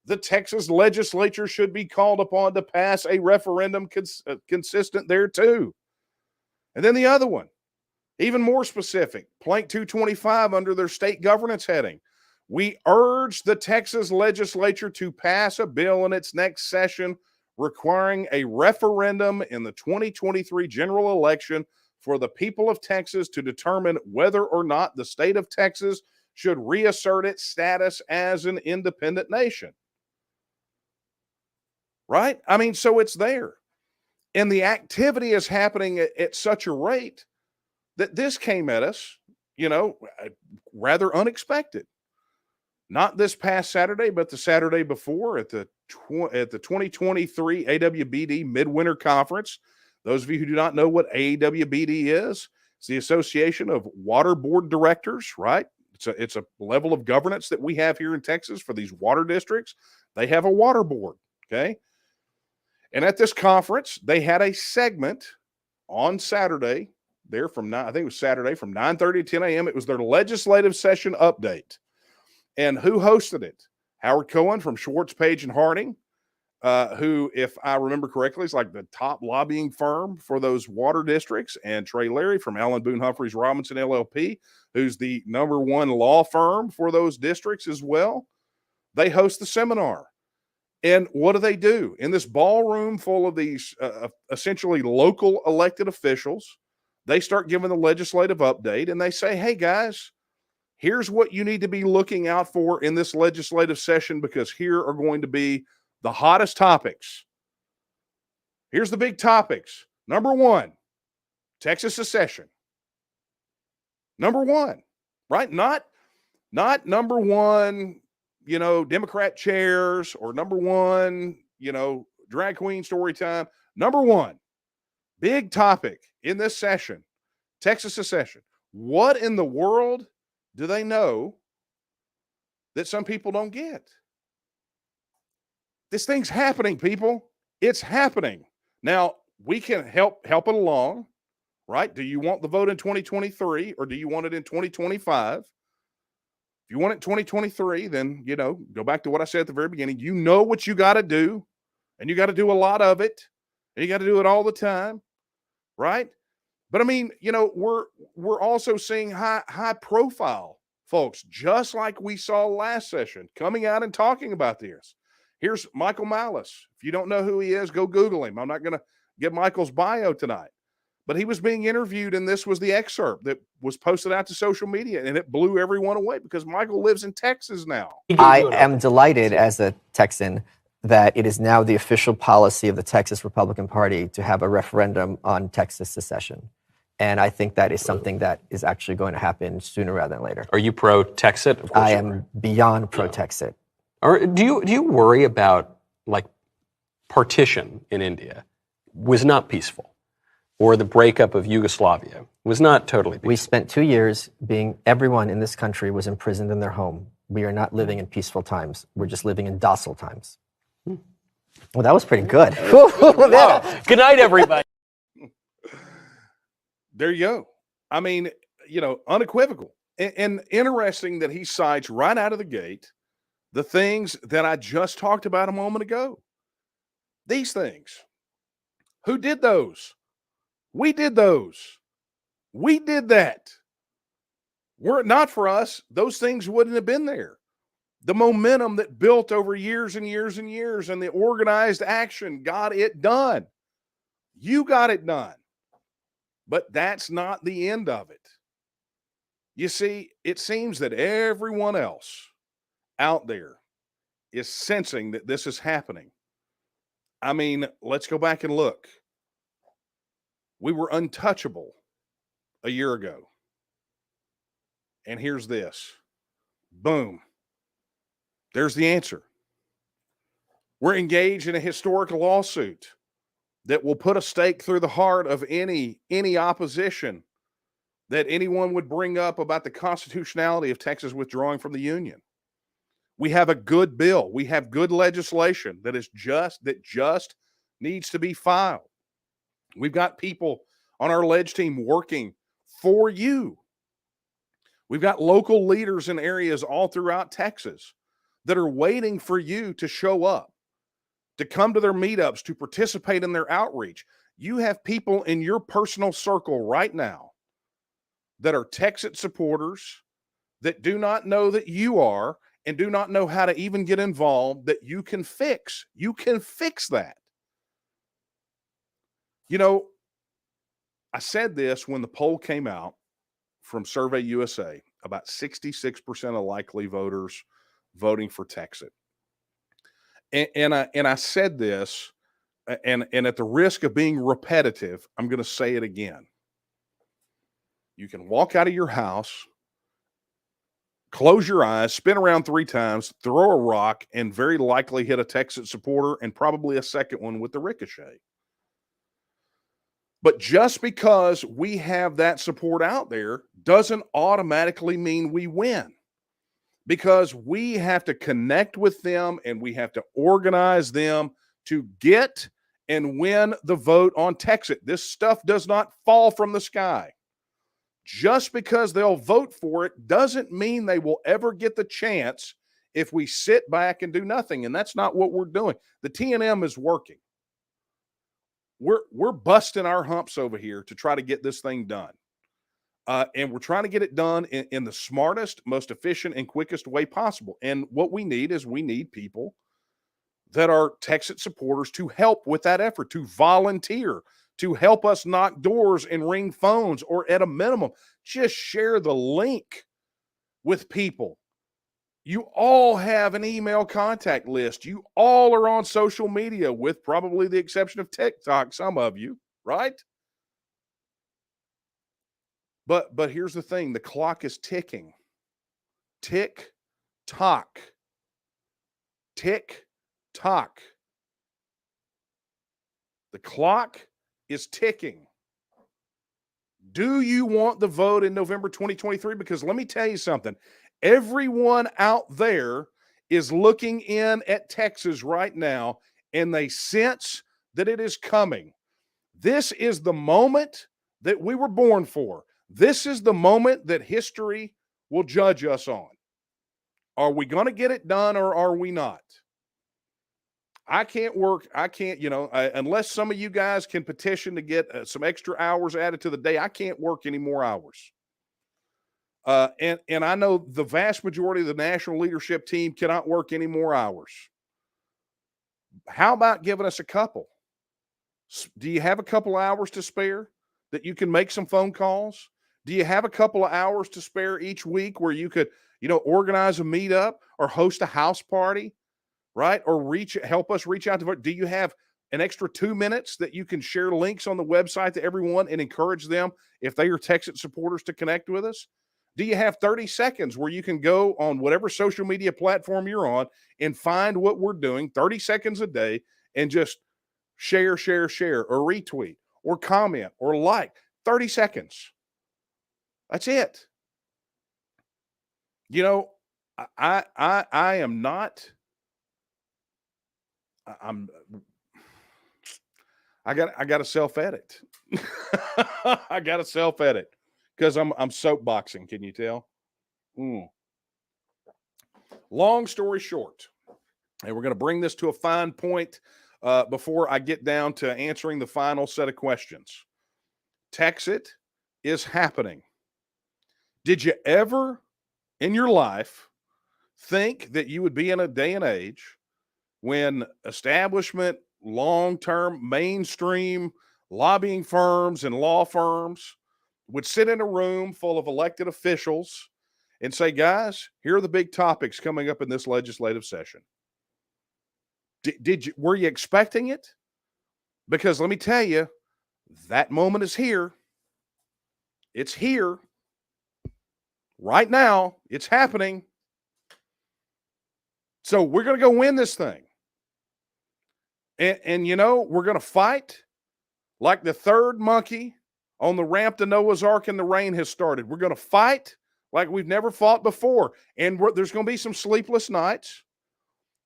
the Texas legislature should be called upon to pass a referendum consistent thereto. And then the other one, even more specific, Plank 225 under their state governance heading. We urge the Texas legislature to pass a bill in its next session requiring a referendum in the 2023 general election for the people of Texas to determine whether or not the state of Texas should reassert its status as an independent nation. Right? I mean, so it's there. And the activity is happening at such a rate that this came at us, you know, rather unexpected. Not this past Saturday, but the Saturday before at the 2023 AWBD Midwinter Conference. Those of you who do not know what AWBD is, it's the Association of Water Board Directors, right? It's a level of governance that we have here in Texas for these water districts. They have a water board, okay? And at this conference, they had a segment on Saturday there from I think it was Saturday from 9:30 to 10 a.m. It was their legislative session update. And who hosted it? Howard Cohen from Schwartz, Page, and Harding, who, if I remember correctly, is like the top lobbying firm for those water districts, and Trey Larry from Allen Boone Humphreys Robinson LLP, who's the number one law firm for those districts as well. They host the seminar. And what do? In this ballroom full of these essentially local elected officials, they start giving the legislative update, and they say, hey, guys, here's what you need to be looking out for in this legislative session, because here are going to be the hottest topics. Here's the big topics. Number one, Texas secession. Number one, right? Not number one, you know, Democrat chairs, or number one, you know, drag queen story time. Number one, big topic in this session, Texas secession. What in the world do they know that some people don't get? This thing's happening, people. It's happening. Now, we can help it along, right? Do you want the vote in 2023, or do you want it in 2025? If you want it in 2023, then, you know, go back to what I said at the very beginning. You know what you got to do, and you got to do a lot of it, and you got to do it all the time, right? But I mean, you know, we're also seeing high profile folks, just like we saw last session, coming out and talking about this. Here's Michael Malice. If you don't know who he is, go Google him. I'm not going to get Michael's bio tonight, but he was being interviewed, and this was the excerpt that was posted out to social media, and it blew everyone away because Michael lives in Texas now. I am delighted as a Texan that it is now the official policy of the Texas Republican Party to have a referendum on Texas secession. And I think that is something that is actually going to happen sooner rather than later. Are you pro-TEXIT? I am beyond pro-TEXIT. Or do you worry about like partition in India was not peaceful, or the breakup of Yugoslavia was not totally peaceful. We spent 2 years everyone in this country was imprisoned in their home. We are not living in peaceful times. We're just living in docile times. Well, that was pretty good. Good night, everybody. There you go. I mean, unequivocal. And interesting that he cites right out of the gate the things that I just talked about a moment ago. These things. Who did those? We did those. We did that. Were it not for us, those things wouldn't have been there. The momentum that built over years and years and years and the organized action got it done. You got it done. But that's not the end of it. You see, it seems that everyone else out there is sensing that this is happening. I mean, let's go back and look. We were untouchable a year ago. And here's this. Boom. There's the answer. We're engaged in a historic lawsuit that will put a stake through the heart of any opposition that anyone would bring up about the constitutionality of Texas withdrawing from the Union. We have a good bill. We have good legislation that just needs to be filed. We've got people on our ledge team working for you. We've got local leaders in areas all throughout Texas that are waiting for you to show up, to come to their meetups, to participate in their outreach. You have people in your personal circle right now that are TEXIT supporters that do not know that you are and do not know how to even get involved that you can fix. You can fix that. I said this when the poll came out from Survey USA, about 66% of likely voters voting for TEXIT. And I said this, and at the risk of being repetitive, I'm going to say it again. You can walk out of your house, close your eyes, spin around 3 times, throw a rock, and very likely hit a TEXIT supporter and probably a second one with the ricochet. But just because we have that support out there doesn't automatically mean we win, because we have to connect with them and we have to organize them to get and win the vote on TEXIT. This stuff does not fall from the sky. Just because they'll vote for it doesn't mean they will ever get the chance if we sit back and do nothing. And that's not what we're doing. The TNM is working. We're busting our humps over here to try to get this thing done. And we're trying to get it done in the smartest, most efficient, and quickest way possible. And what we need is people that are TEXIT supporters to help with that effort, to volunteer, to help us knock doors and ring phones, or at a minimum, just share the link with people. You all have an email contact list. You all are on social media, with probably the exception of TikTok, some of you, right? But here's the thing. The clock is ticking. Tick, tock. Tick, tock. The clock is ticking. Do you want the vote in November 2023? Because let me tell you something. Everyone out there is looking in at Texas right now, and they sense that it is coming. This is the moment that we were born for. This is the moment that history will judge us on. Are we going to get it done, or are we not? I can't, unless some of you guys can petition to get some extra hours added to the day, I can't work any more hours. And I know the vast majority of the national leadership team cannot work any more hours. How about giving us a couple? Do you have a couple hours to spare that you can make some phone calls? Do you have a couple of hours to spare each week where you could, organize a meetup or host a house party, right? Or help us reach out to vote? Do you have an extra 2 minutes that you can share links on the website to everyone and encourage them, if they are TEXIT supporters, to connect with us? Do you have 30 seconds where you can go on whatever social media platform you're on and find what we're doing, 30 seconds a day, and just share, or retweet, or comment, or like? 30 seconds. That's it. You know, I am not. I got to self-edit. I got to self-edit because I'm soapboxing. Can you tell? Long story short, and we're going to bring this to a fine point before I get down to answering the final set of questions. TEXIT is happening. Did you ever in your life think that you would be in a day and age when establishment, long-term, mainstream lobbying firms and law firms would sit in a room full of elected officials and say, guys, here are the big topics coming up in this legislative session? Were you expecting it? Because let me tell you, that moment is here. It's here. Right now, it's happening. So we're going to go win this thing. And you know, we're going to fight like the third monkey on the ramp to Noah's Ark and the rain has started. We're going to fight like we've never fought before. And there's going to be some sleepless nights,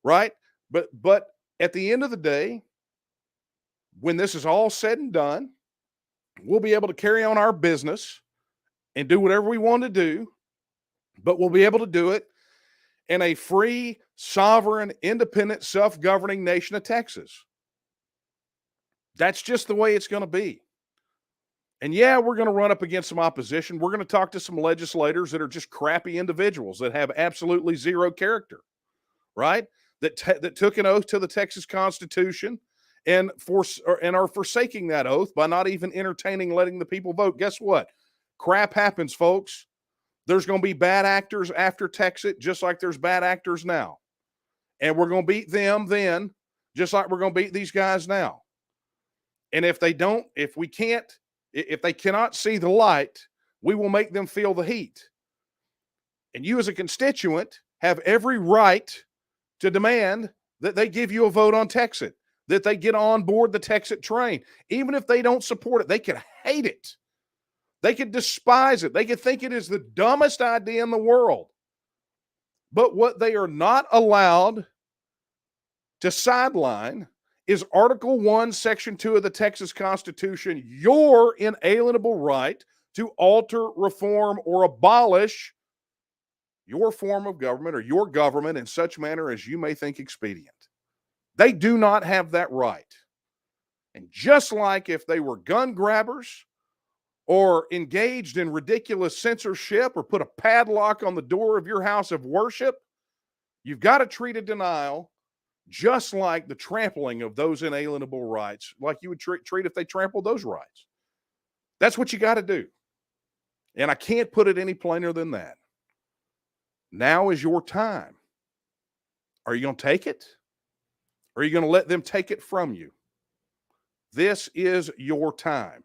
right? But at the end of the day, when this is all said and done, we'll be able to carry on our business and do whatever we want to do, but we'll be able to do it in a free, sovereign, independent, self-governing nation of Texas. That's just the way it's going to be. And yeah, we're going to run up against some opposition. We're going to talk to some legislators that are just crappy individuals that have absolutely zero character, right? That took an oath to the Texas Constitution and are forsaking that oath by not even entertaining letting the people vote. Guess what? Crap happens, folks. There's going to be bad actors after TEXIT, just like there's bad actors now. And we're going to beat them then, just like we're going to beat these guys now. And if they cannot see the light, we will make them feel the heat. And you as a constituent have every right to demand that they give you a vote on TEXIT, that they get on board the TEXIT train. Even if they don't support it, they could hate it. They could despise it. They could think it is the dumbest idea in the world. But what they are not allowed to sideline is Article 1, Section 2 of the Texas Constitution, your inalienable right to alter, reform, or abolish your form of government or your government in such manner as you may think expedient. They do not have that right. And just like if they were gun grabbers or engaged in ridiculous censorship or put a padlock on the door of your house of worship, you've got to treat a denial just like the trampling of those inalienable rights, like you would treat if they trampled those rights. That's what you got to do. And I can't put it any plainer than that. Now is your time. Are you going to take it? Or are you going to let them take it from you? This is your time.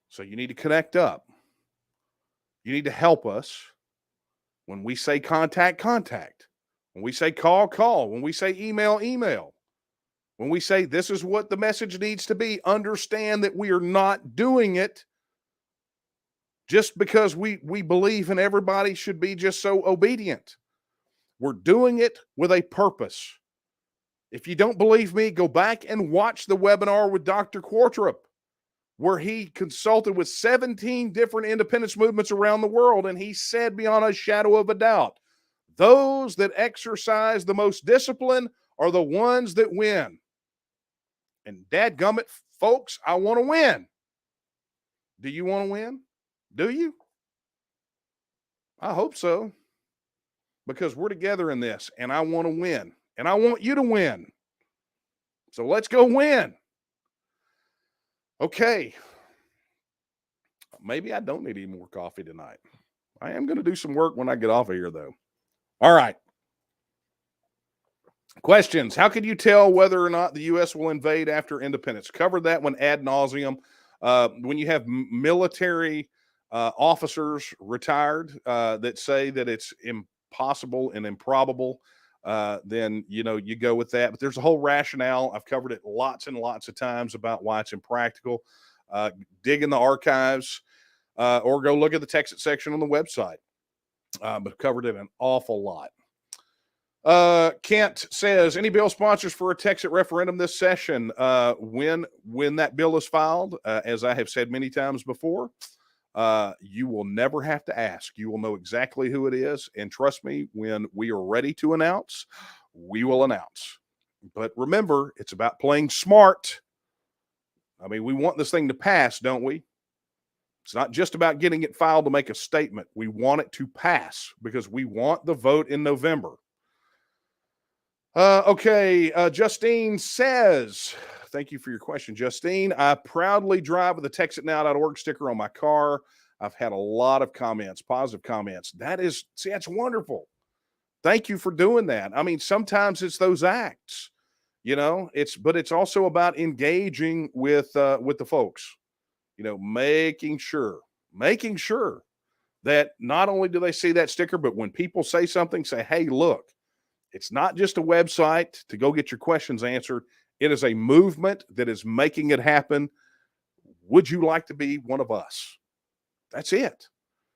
So you need to connect up. You need to help us. When we say contact, contact. When we say call, call. When we say email, email. When we say this is what the message needs to be, understand that we are not doing it just because we believe and everybody should be just so obedient. We're doing it with a purpose. If you don't believe me, go back and watch the webinar with Dr. Quartrup, where he consulted with 17 different independence movements around the world, and he said beyond a shadow of a doubt, those that exercise the most discipline are the ones that win. And dadgummit, folks, I want to win. Do you want to win? Do you? I hope so. Because we're together in this, and I want to win. And I want you to win. So let's go win. Okay. Maybe I don't need any more coffee tonight. I am going to do some work when I get off of here, though. All right. Questions. How can you tell whether or not the U.S. will invade after independence? Covered that one ad nauseum. When you have military officers retired that say that it's impossible and improbable, then you go with that. But there's a whole rationale. I've covered it lots and lots of times about why it's impractical. Dig in the archives or go look at the TEXIT section on the website. But covered it an awful lot. Kent says, any bill sponsors for a TEXIT referendum this session? When that bill is filed, as I have said many times before, you will never have to ask. You will know exactly who it is. And trust me, when we are ready to announce, we will announce. But remember, it's about playing smart. I mean, we want this thing to pass, don't we? It's not just about getting it filed to make a statement. We want it to pass because we want the vote in November. Justine says, thank you for your question, Justine. I proudly drive with a TexitNow.org sticker on my car. I've had a lot of comments, positive comments. That's wonderful. Thank you for doing that. I mean, sometimes it's those acts, but it's also about engaging with the folks, making sure that not only do they see that sticker, but when people say something, say, hey, look, it's not just a website to go get your questions answered. It is a movement that is making it happen. Would you like to be one of us? That's it.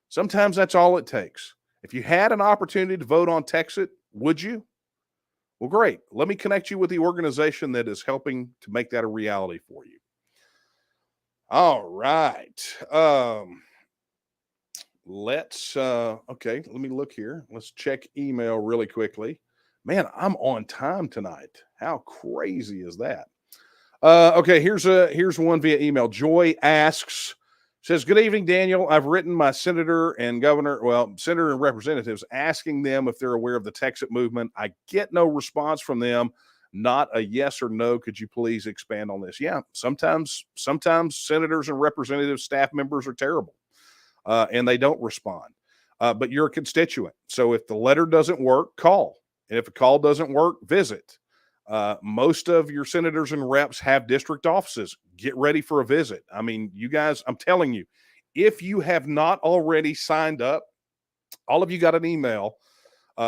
Sometimes that's all it takes. If you had an opportunity to vote on TEXIT, would you? Well, great. Let me connect you with the organization that is helping to make that a reality for you. All right. Let me look here. Let's check email really quickly. Man, I'm on time tonight. How crazy is that? Here's one via email. Joy asks, says, good evening, Daniel. I've written my senator and representatives asking them if they're aware of the TEXIT movement. I get no response from them. Not a yes or no. Could you please expand on this? Yeah, sometimes senators and representatives, staff members are terrible and they don't respond. But you're a constituent. So if the letter doesn't work, call. And if a call doesn't work, visit. Most of your senators and reps have district offices. Get ready for a visit. I mean, you guys, I'm telling you, if you have not already signed up, all of you got an email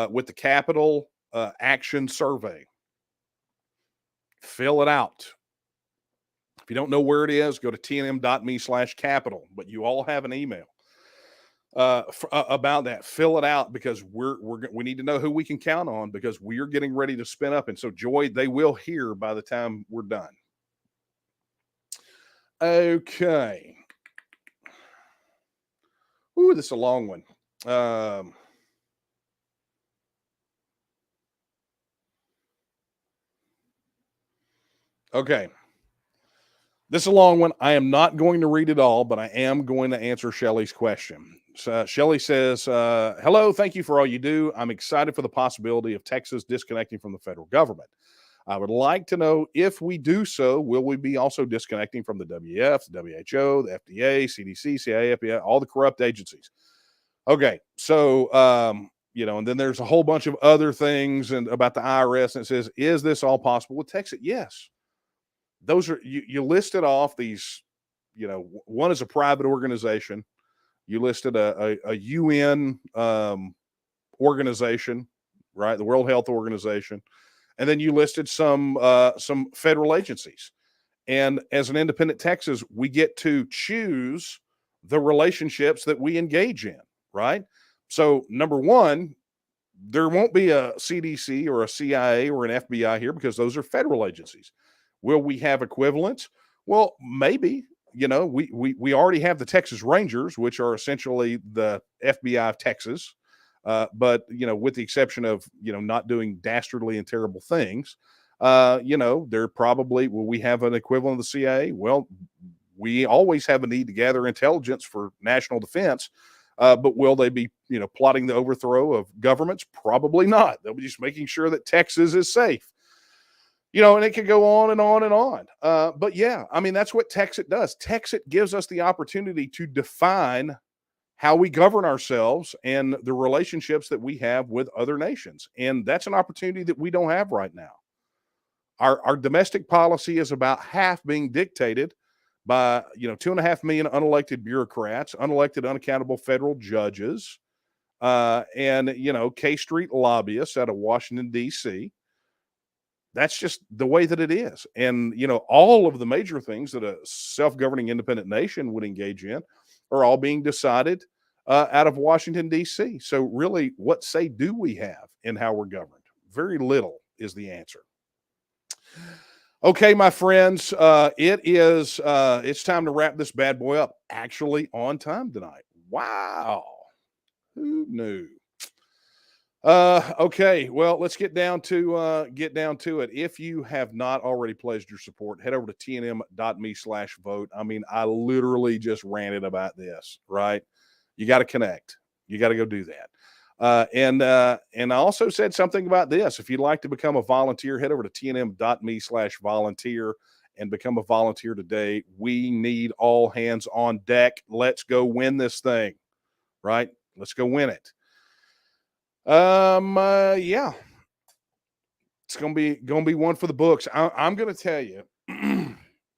with the Capital Action Survey. Fill it out. If you don't know where it is, go to tnm.me/capital. But you all have an email about that. Fill it out because we need to know who we can count on because we are getting ready to spin up. And so, Joy, they will hear by the time we're done. Okay. Ooh, this is a long one. Okay. This is a long one. I am not going to read it all, but I am going to answer Shelly's question. Shelly says, hello, thank you for all you do. I'm excited for the possibility of Texas disconnecting from the federal government. I would like to know if we do so, will we be also disconnecting from the WEF, the WHO, the FDA, CDC, CIA, FBI, all the corrupt agencies? Okay, so, and then there's a whole bunch of other things and about the IRS, and it says, is this all possible with Texas? Yes. Those are, you listed off these, one is a private organization. You listed a UN organization, right? The World Health Organization. And then you listed some federal agencies. And as an independent Texas, we get to choose the relationships that we engage in, right? So number one, there won't be a CDC or a CIA or an FBI here because those are federal agencies. Will we have equivalents? Well, maybe. We already have the Texas Rangers, which are essentially the FBI of Texas. But, with the exception of, not doing dastardly and terrible things, they're probably, will we have an equivalent of the CIA? Well, we always have a need to gather intelligence for national defense. But will they be, plotting the overthrow of governments? Probably not. They'll be just making sure that Texas is safe. And it could go on and on and on. But yeah, I mean, that's what TEXIT does. TEXIT gives us the opportunity to define how we govern ourselves and the relationships that we have with other nations. And that's an opportunity that we don't have right now. Our domestic policy is about half being dictated by 2.5 million unelected bureaucrats, unelected, unaccountable federal judges, and K Street lobbyists out of Washington D.C. That's just the way that it is. And all of the major things that a self-governing independent nation would engage in are all being decided out of Washington D.C. So really, what say do we have in how we're governed? Very little is the answer. Okay, my friends, it's time to wrap this bad boy up. Actually, on time tonight. Wow, who knew? Okay, well, let's get down to it. If you have not already pledged your support, head over to tnm.me/vote. I mean, I literally just ranted about this, right? You got to connect. You got to go do that. And I also said something about this. If you'd like to become a volunteer, head over to tnm.me/volunteer and become a volunteer today. We need all hands on deck. Let's go win this thing, right? Let's go win it. Yeah, it's gonna be one for the books. I'm gonna tell you,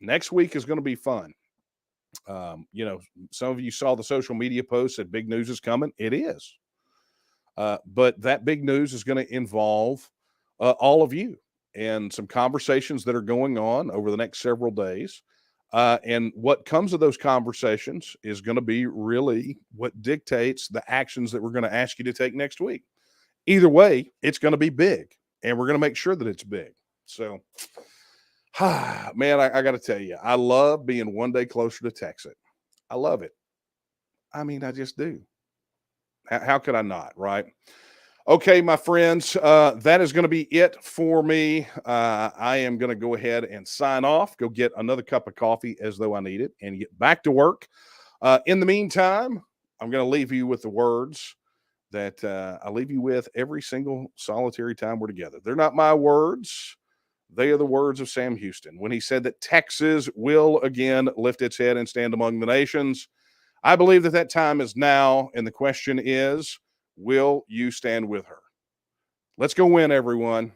next week is gonna be fun. Some of you saw the social media posts that big news is coming. It is. But that big news is going to involve all of you and some conversations that are going on over the next several days. And what comes of those conversations is going to be really what dictates the actions that we're going to ask you to take next week. Either way, it's going to be big, and we're going to make sure that it's big. So, man, I got to tell you, I love being one day closer to TEXIT. I love it. I mean, I just do. How could I not, right? Okay, my friends, that is going to be it for me. I am going to go ahead and sign off, go get another cup of coffee as though I need it, and get back to work. In the meantime, I'm going to leave you with the words that I leave you with every single solitary time we're together. They're not my words. They are the words of Sam Houston when he said that Texas will again lift its head and stand among the nations. I believe that time is now, and the question is, will you stand with her? Let's go win, everyone.